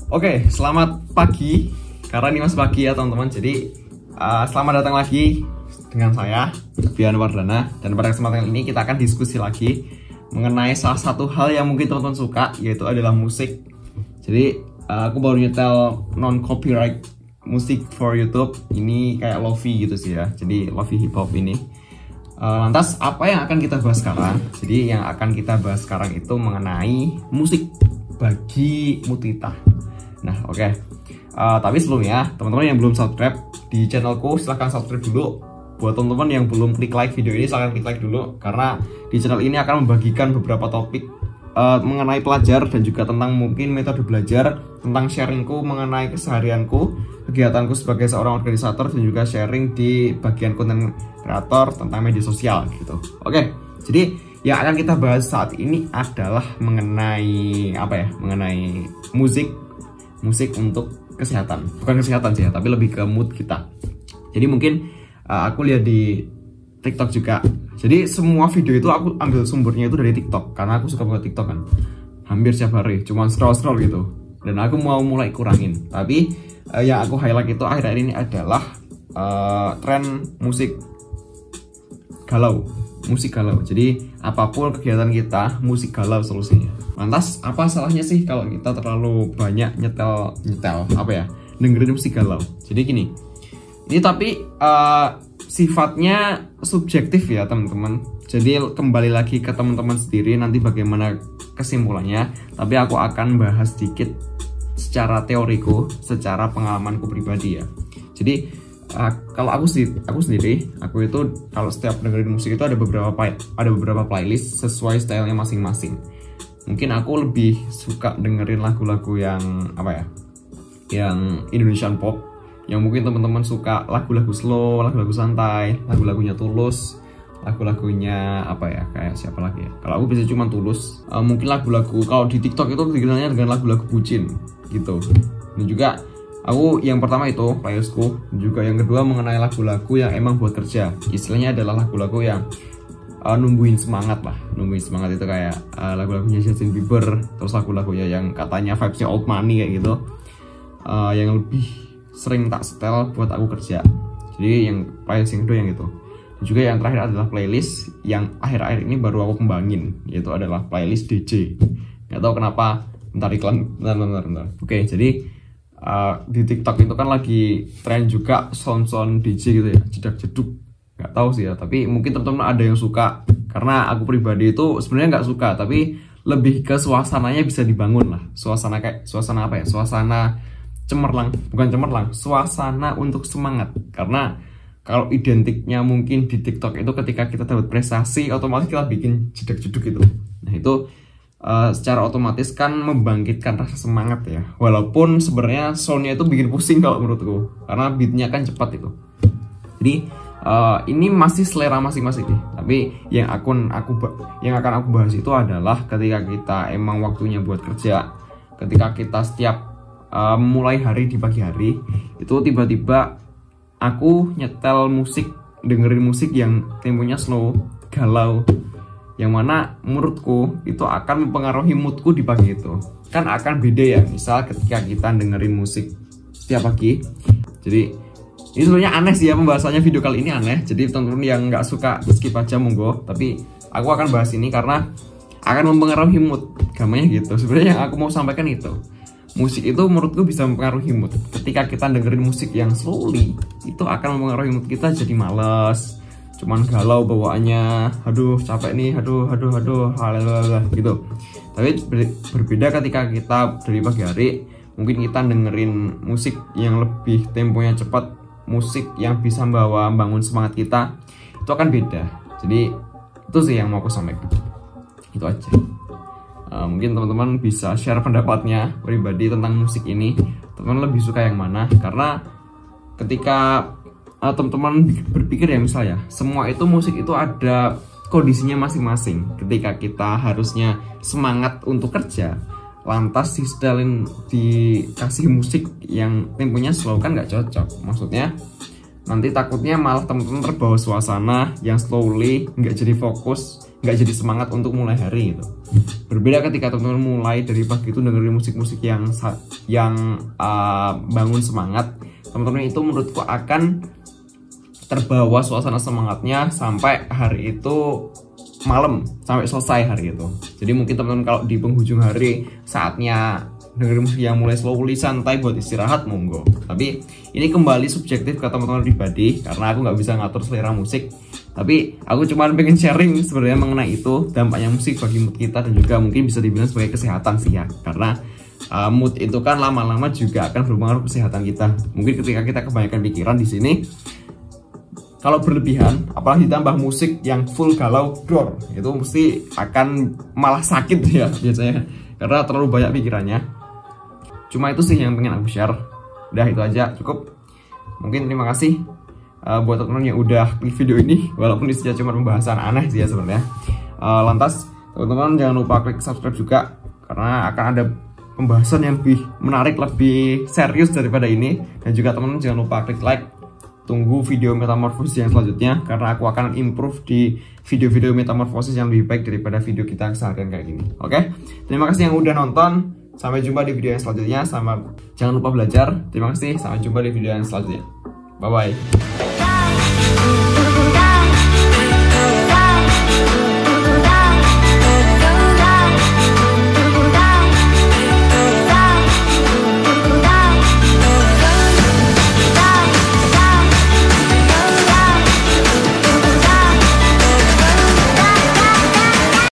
Oke, selamat pagi. Karena ini masih pagi ya teman-teman. Jadi selamat datang lagi dengan saya Bian Wardana. Dan pada kesempatan ini kita akan diskusi lagi mengenai salah satu hal yang mungkin teman-teman suka, yaitu adalah musik. Jadi aku baru nyetel non copyright musik for YouTube. Ini kayak lofi gitu sih ya. Jadi lofi hip hop ini. Lantas apa yang akan kita bahas sekarang? Jadi yang akan kita bahas sekarang itu mengenai musik bagi mood kita. Nah oke. Tapi sebelumnya teman-teman yang belum subscribe di channelku silahkan subscribe dulu. Buat teman-teman yang belum klik like video ini silahkan klik like dulu, karena di channel ini akan membagikan beberapa topik mengenai pelajar dan juga tentang mungkin metode belajar, tentang sharingku mengenai keseharianku, kegiatanku sebagai seorang organisator, dan juga sharing di bagian konten kreator tentang media sosial gitu. Oke, jadi yang akan kita bahas saat ini adalah mengenai apa ya? Mengenai musik untuk kesehatan. Bukan kesehatan sih ya, tapi lebih ke mood kita. Jadi mungkin aku lihat di TikTok juga. Jadi semua video itu aku ambil sumbernya itu dari TikTok, karena aku suka banget TikTok kan. Hampir setiap hari, cuman scroll gitu. Dan aku mau mulai kurangin. Tapi yang aku highlight itu akhir-akhir ini adalah tren musik galau. Musik galau. Jadi apapun kegiatan kita, musik galau solusinya. Lantas apa salahnya sih kalau kita terlalu banyak nyetel apa ya? Dengerin musik galau. Jadi gini. Ini tapi sifatnya subjektif ya teman-teman. Jadi kembali lagi ke teman-teman sendiri nanti bagaimana kesimpulannya. Tapi aku akan bahas sedikit secara teoriku, secara pengalamanku pribadi ya. Jadi kalau aku sendiri itu kalau setiap dengerin musik itu ada beberapa playlist sesuai stylenya masing-masing. Mungkin aku lebih suka dengerin lagu-lagu yang apa ya, yang Indonesian pop, yang mungkin teman-teman suka lagu-lagu slow, lagu-lagu santai, lagu-lagunya Tulus, lagu-lagunya apa ya, kayak siapa lagi ya. Kalau aku biasanya cuma Tulus. Mungkin lagu-lagu kalau di TikTok itu dikenalnya dengan lagu-lagu bucin gitu. Dan juga aku yang pertama itu playlistku, juga yang kedua mengenai lagu-lagu yang emang buat kerja. Istilahnya adalah lagu-lagu yang numbuhin semangat lah. Numbuhin semangat itu kayak lagu-lagunya Justin Bieber, terus lagu-lagunya yang katanya vibesnya old money kayak gitu, yang lebih sering tak setel buat aku kerja. Jadi yang playlist yang kedua yang itu. Dan juga yang terakhir adalah playlist yang akhir-akhir ini baru aku kembangin, yaitu adalah playlist DJ. Gak tahu kenapa, bentar iklan, bentar. Oke, jadi di TikTok itu kan lagi tren juga sound DJ gitu ya, jedak-jeduk. Gak tahu sih ya, tapi mungkin teman-teman ada yang suka. Karena aku pribadi itu sebenarnya nggak suka, tapi lebih ke suasananya bisa dibangun lah. Suasana apa ya? Suasana bukan cemerlang, suasana untuk semangat. Karena kalau identiknya mungkin di TikTok itu ketika kita dapat prestasi, otomatis kita bikin jedak-jeduk gitu. Nah itu secara otomatis kan membangkitkan rasa semangat ya. Walaupun sebenarnya soundnya itu bikin pusing kalau menurutku, karena beatnya kan cepat itu. Jadi ini masih selera masing-masing nih. Tapi yang akan aku bahas itu adalah ketika kita emang waktunya buat kerja, ketika kita setiap mulai hari di pagi hari itu tiba-tiba aku nyetel musik, dengerin musik yang temponya slow, galau, yang mana menurutku itu akan mempengaruhi moodku di pagi itu. Kan akan beda ya, misal ketika kita dengerin musik setiap pagi. Jadi ini sebenarnya aneh sih ya, pembahasannya video kali ini aneh. Jadi teman-teman yang nggak suka skip aja monggo. Tapi aku akan bahas ini karena akan mempengaruhi mood. Gamanya gitu. Sebenarnya yang aku mau sampaikan itu, musik itu menurutku bisa mempengaruhi mood. Ketika kita dengerin musik yang slowly, itu akan mempengaruhi mood kita jadi males, cuman galau bawaannya, aduh capek nih, aduh halalala gitu. Tapi berbeda ketika kita dari pagi hari, mungkin kita dengerin musik yang lebih temponya cepat, musik yang bisa bangun semangat kita, itu akan beda. Jadi itu sih yang mau aku sampaikan. Itu aja. Mungkin teman-teman bisa share pendapatnya pribadi tentang musik ini. Teman-teman lebih suka yang mana? Karena ketika teman-teman berpikir ya, misalnya semua itu musik itu ada kondisinya masing-masing. Ketika kita harusnya semangat untuk kerja, lantas dikasih musik yang temponya slow, kan nggak cocok. Maksudnya nanti takutnya malah teman-teman terbawa suasana yang slowly, nggak jadi fokus, nggak jadi semangat untuk mulai hari gitu. Berbeda ketika teman-teman mulai dari pagi itu dengerin musik-musik yang bangun semangat, teman-teman itu menurutku akan terbawa suasana semangatnya sampai hari itu malam, sampai selesai hari itu. Jadi mungkin teman-teman kalau di penghujung hari saatnya dengerin musik yang mulai slowly santai buat istirahat, monggo. Tapi ini kembali subjektif ke teman-teman pribadi karena aku nggak bisa ngatur selera musik. Tapi aku cuma pengen sharing sebenarnya mengenai itu, dampaknya musik bagi mood kita, dan juga mungkin bisa dibilang sebagai kesehatan sih ya. Karena mood itu kan lama-lama juga akan berpengaruh ke kesehatan kita. Mungkin ketika kita kebanyakan pikiran di sini, kalau berlebihan, apalagi ditambah musik yang full galau dor, itu mesti akan malah sakit ya biasanya, karena terlalu banyak pikirannya. Cuma itu sih yang pengen aku share. Udah itu aja, cukup. Mungkin terima kasih buat teman-teman yang udah klik video ini, walaupun isinya cuma pembahasan aneh sih ya sebenarnya. Lantas teman-teman jangan lupa klik subscribe juga, karena akan ada pembahasan yang lebih menarik, lebih serius daripada ini. Dan juga teman-teman jangan lupa klik like. Tunggu video metamorfosis yang selanjutnya, karena aku akan improve di video-video metamorfosis yang lebih baik daripada video kita keseharian kayak gini. Oke, terima kasih yang udah nonton. Sampai jumpa di video yang selanjutnya. Jangan lupa belajar. Terima kasih. Sampai jumpa di video yang selanjutnya. Bye bye.